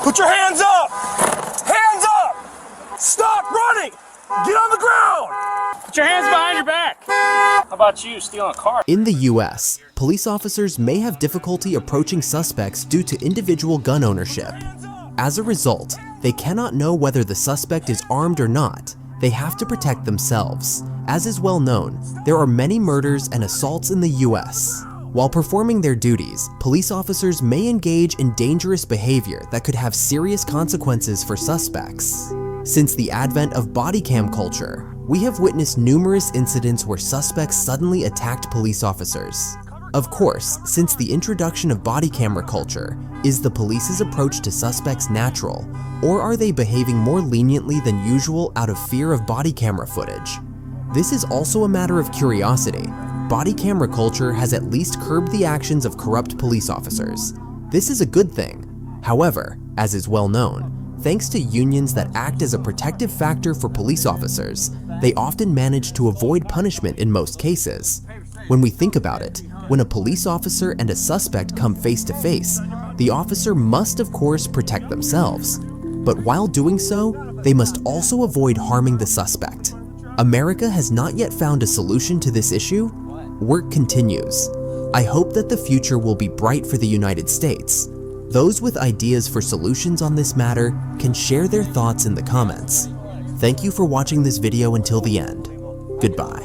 Put your hands up! Hands up! Stop running! Get on the ground! Put your hands behind your back. How about you stealing a car? In the US, police officers may have difficulty approaching suspects due to individual gun ownership. As a result, they cannot know whether the suspect is armed or not. They have to protect themselves. As is well known, there are many murders and assaults in the US. While performing their duties, police officers may engage in dangerous behavior that could have serious consequences for suspects. Since the advent of bodycam culture, we have witnessed numerous incidents where suspects suddenly attacked police officers. Of course, since the introduction of body camera culture, is the police's approach to suspects natural, or are they behaving more leniently than usual out of fear of body camera footage? This is also a matter of curiosity. Body camera culture has at least curbed the actions of corrupt police officers. This is a good thing. However, as is well known, thanks to unions that act as a protective factor for police officers, they often manage to avoid punishment in most cases. When we think about it, when a police officer and a suspect come face to face, the officer must of course protect themselves. But while doing so, they must also avoid harming the suspect. America has not yet found a solution to this issue. Work continues. I hope that the future will be bright for the United States. Those with ideas for solutions on this matter can share their thoughts in the comments. Thank you for watching this video until the end. Goodbye.